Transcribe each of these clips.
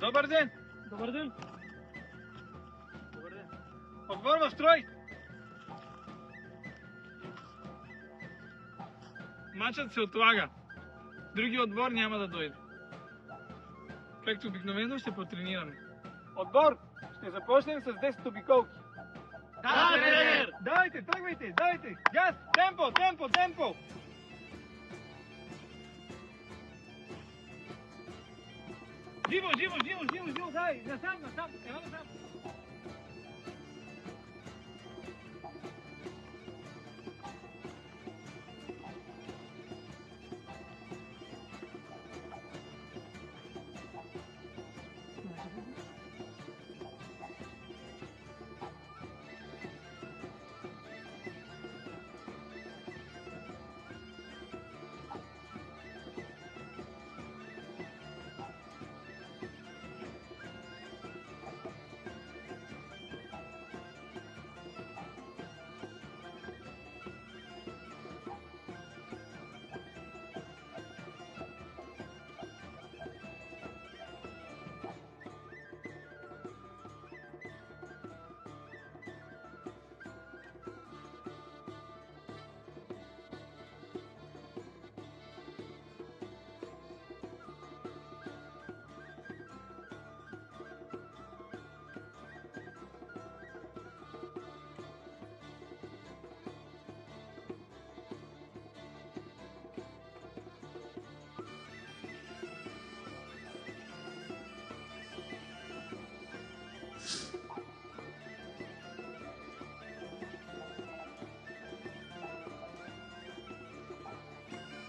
Добър ден! Добър ден! Добър ден! Отбор в строй! Мачът се отлага. Други отбор няма да дойде. Както обикновено ще потренираме. Отбор! Ще започнем с 10 обиколки. Да, тренер! Давайте, тръгвайте, давайте! Газ! Темпо, темпо, темпо! Живо, живо, живо, живо, живо, давай! Насам, насам, едно насам!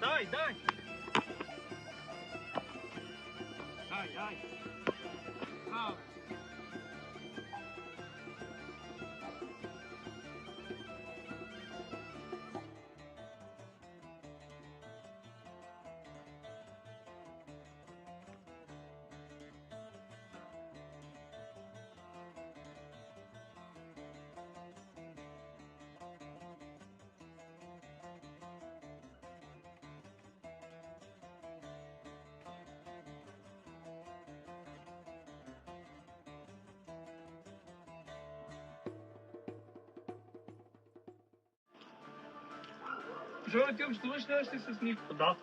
Давай, давай! Давай, давай! Браво! Жоро, ти общуваш ли още с Нико? Да.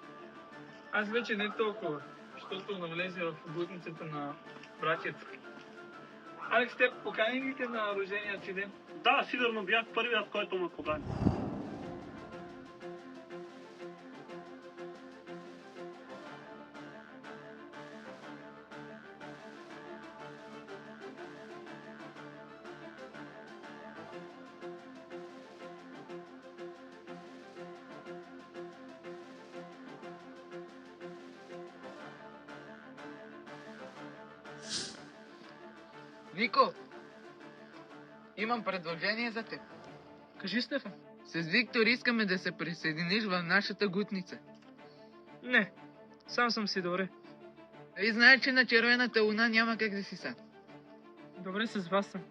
Аз вече не толкова, защото навлезе в глутницата на братята. Алекс, те покани ли те на рождения си ден? Да, сигурно бях първият, който ме покани. Нико, имам предложение за теб. Кажи, Стефан. С Виктор искаме да се присъединиш в нашата гутница. Не, сам съм си добре. И знае, че на червената луна няма как да си сам. Добре с вас съм.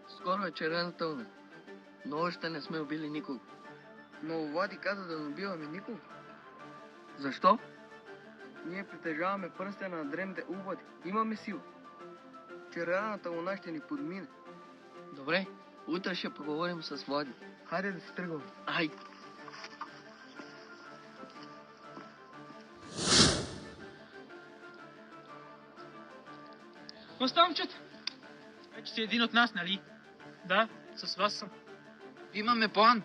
Скоро е червената луна, но още не сме убили никого. Но Влади каза да не убиваме никого. Защо? Ние притежаваме пръстена на древните облади. Имаме сила. Червената луна ще ни подмине. Добре, утре ще поговорим с Влади. Хайде да се тръгваме. Ай! Оставамчета! Вече си един от нас, нали? Да, с вас съм. Имаме план.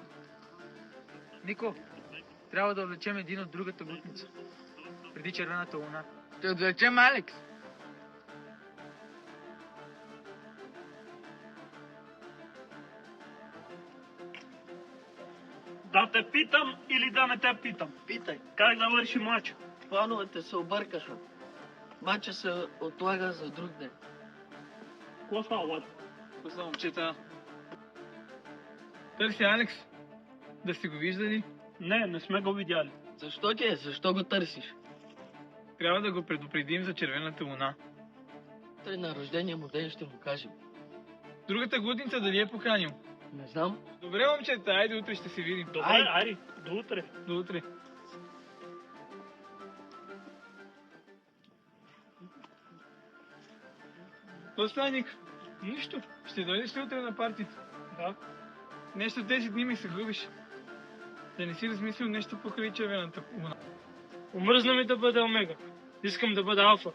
Нико, трябва да отвлечем един от другата глутница. Преди червената луна. Ще отвлечем Алекс. Да те питам или да не те питам? Питай. Как да върши мача? Плановете се объркаха. Мача се отлага за друг ден. Какво става, Влади? Какво момчета? Търси Алекс. Да сте го виждали? Не сме го видяли. Защо ти е? Защо го търсиш? Трябва да го предупредим за червената луна. Той на рождения му ден ще му кажем. Другата глутница дали е поканил? Не знам. Добре, момчета, айде утре ще се видим. Добре, айде, до утре. До утре. Посланик, нищо. Ще дойдеш ли утре на партито? Да. Нещо 10 дни ми се губиш. Да не си размислил нещо покрай червената луна. Омръзна ми да бъда омега. Искам да бъда алфа.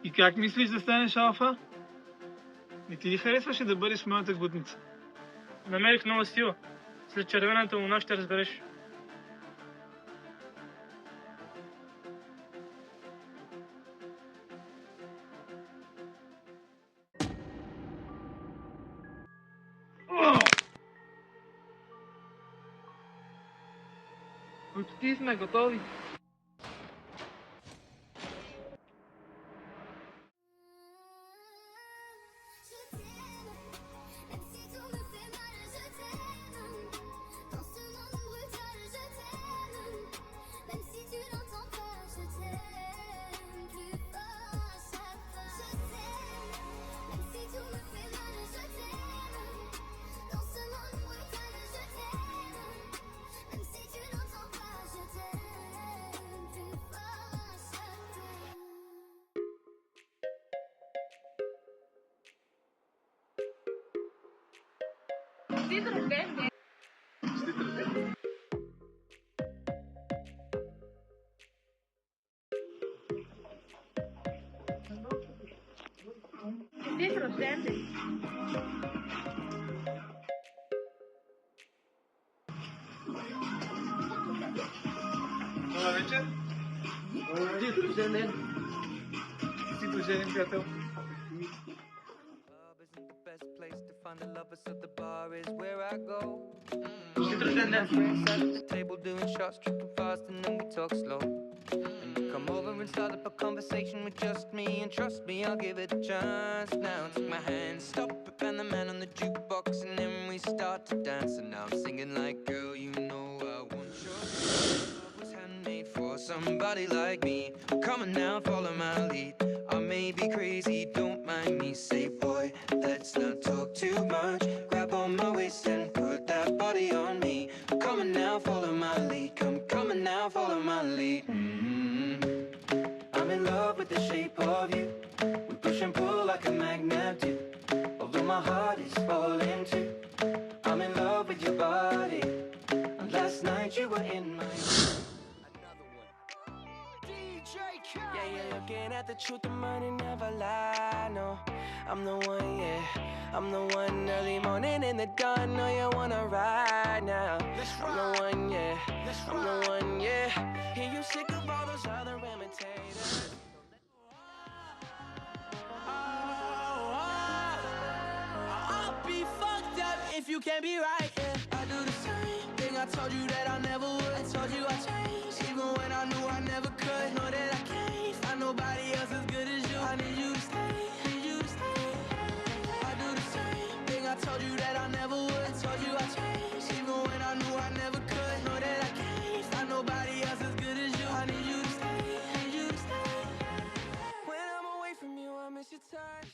И как мислиш да станеш алфа? Не ти ли харесваше да бъдеш моята глутница? Намерих нова сила. След червената луна ще разбереш. Почти сме готови. Добър вечер. Ти рожден ден. Си дължен, приятел. Club isn't the best place to find the lovers, so the bar is where I go. Ти рожден ден. Friends at the table doing shots, tripping fast, and then we talk slow. And you come over and start up a conversation with just me, and trust me, I'll give it a chance. Now take my hand, stop it, and the man on the jukebox, and then we start to dance. And now I'm singing like, girl, you know I want your love was handmade for somebody like me. Come on now, follow my lead. I may be crazy, don't mind me. Say, boy, let's not talk too much. Grab on my waist and put that body on me. Come on now, follow my lead. Come on now, follow my lead. I'm in love with the shape of you. We push and pull like a magnet do. Although my heart is falling too. I'm in love with your body. And last night you were in my. Yeah, you're looking at the truth, the money never lie, no. I'm the one, yeah. I'm the one early morning in the dawn. Know you wanna ride now. I'm the one, yeah. I'm the one, yeah. Hear you sick of all those other imitators. I'll be fucked up if you can't be right, yeah. I do the same thing, I told you that I never would. I told you I changed, even when I knew I never could. Know that I can't find nobody else as good as you. I need you to stay, need you to stay. I do the same thing, I told you that I never would. I told you I changed, even when I knew I never could. Know that I can't find nobody else as good as you. I need you to stay, need you to stay. When I'm away from you, I miss your touch.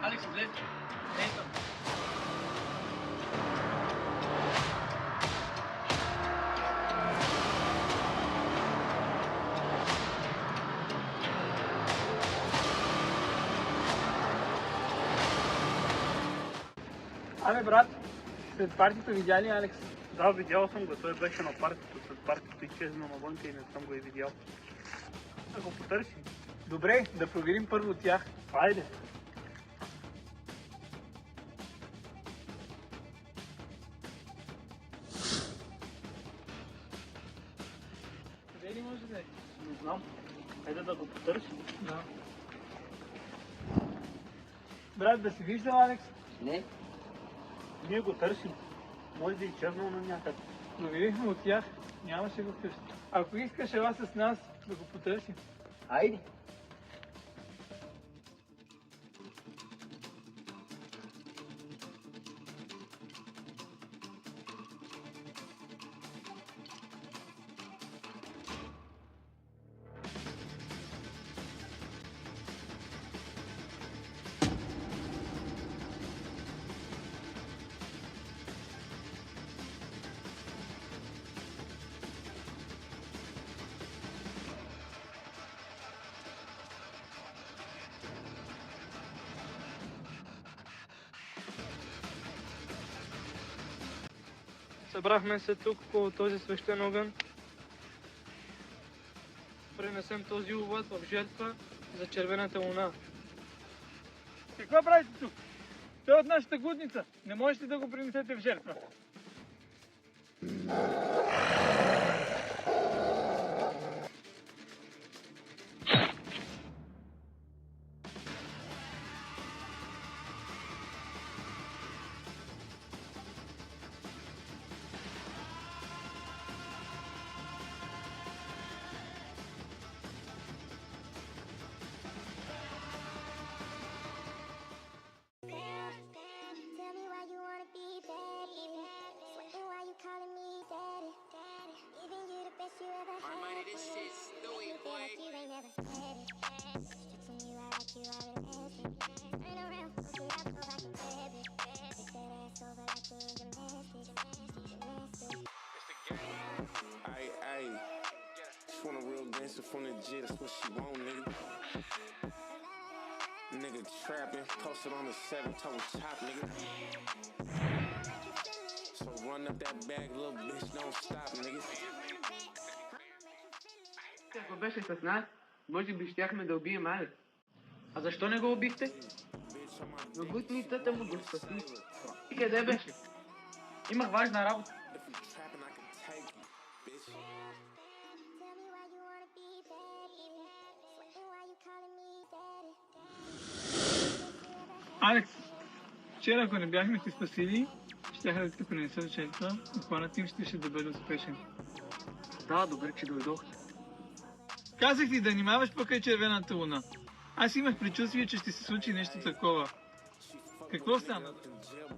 Алекс, излез. Ей съм. Абе, брат, след партито видя ли Алекс? Да, видял съм го. Той беше на партито. След партито изчезна навънка и не съм го и видял. Да го потърсим. Добре, да проверим първо тях. Айде. Къде ли може да е? Не знам. Хайде да го потърсим. Да. Брат, да си виждал, Алекс? Не, Ние го търсим. Може да е изчезнал на някъде. Но видихме от тях. Нямаше го вкъщи. Ако искаш, ела с нас да го потърсим. айде. Събрахме се тук около този свещен огън. Пренесем този овод в жертва за червената луна. Какво правите тук? Той е от нашата гудница. Не можете да го принесете в жертва. Tell me why you wanna be daddy. Sweating why you calling me daddy. Giving you the best you ever had. This shit stupid, boy. Like you ain't never had it. Stretching you out like you already asked me. Turn around, open up so I can grab it. Take that ass over like you're in gymnastics. Ayy, ayy. Just want a real dancer from the J, that's what she want, nigga. Nigga trapping, posted on the 7, told chop, nigga. So run up that bag, little bitch, don't stop, nigga. Ако беше с нас, може би щяхме да убием Алекс. А защо не го убихте? Но гутницата му го спаси. И къде беше? Имах важна работа. If you trapping, I can take you, bitch. Tell me why you wanna be daddy. Sweating why you calling me daddy. Алекс, вчера ако не бяхме ти спасили, щяха да те принесат в жертва и планът им ще да бъде успешен. Да, добре, че дойдохте. Казах ти да внимаваш покрай червената луна. Аз имах предчувствие, че ще се случи нещо такова. Какво стана?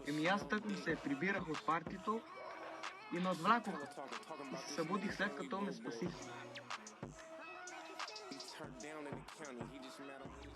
Еми аз тъкмо се прибирах от партито и ме отвлякоха. И се събудих след като ме спасих. He turned down in the county, he just mad on me.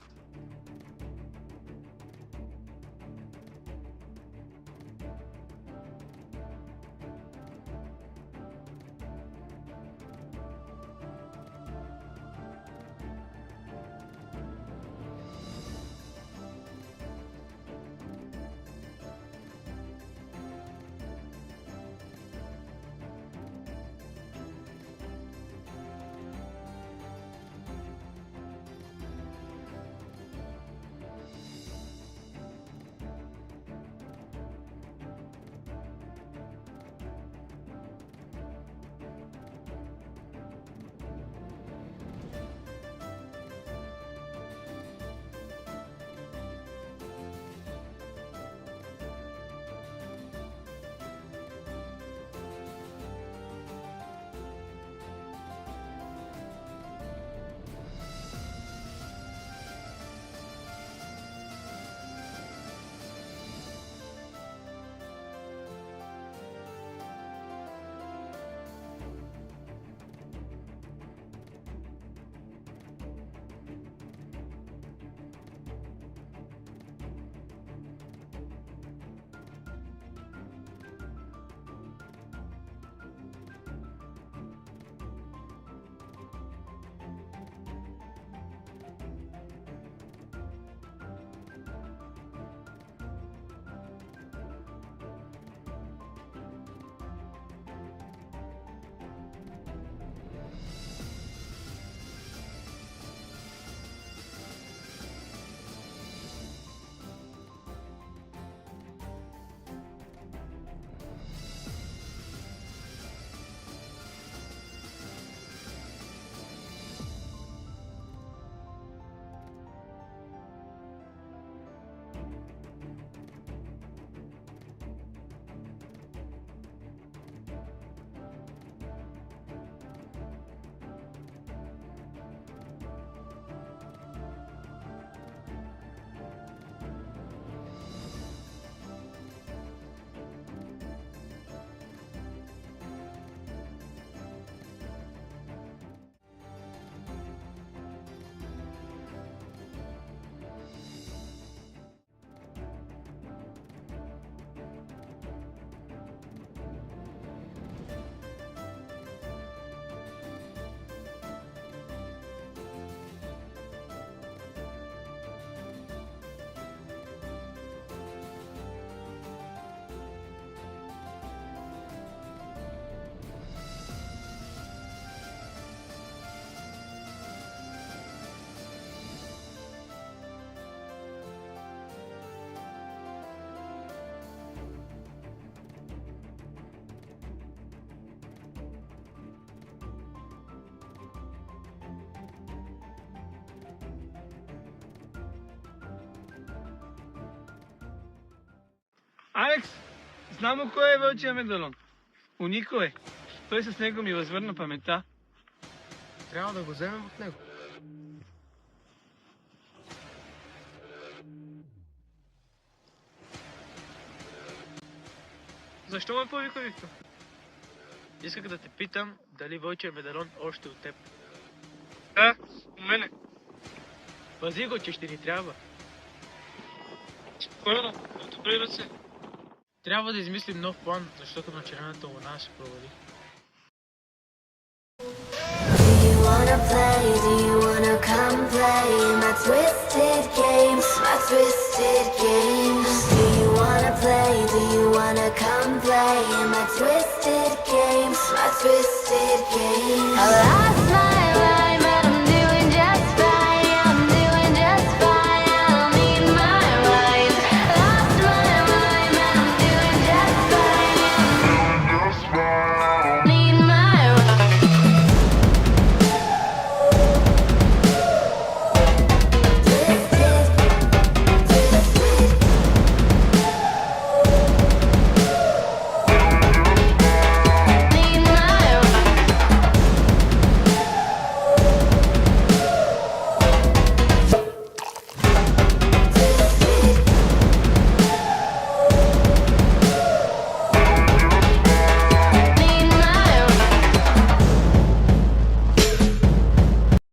Алекс, знам кой е вълчия медалон. У никой. Той с него ми възвърна паметта. Трябва да го вземем от него. Защо ме повика, Виктор? Исках да те питам дали вълчия медалон още от теб. Да, у мене. Пази го, че ще ни трябва. Спокойно, в добри ръце. Трябва да измислим нов план, защото на червената луна се провали. Do you wanna play? Do you wanna come play my twisted game? My twisted game. Do you wanna play? Do you wanna come play my twisted game? My twisted game.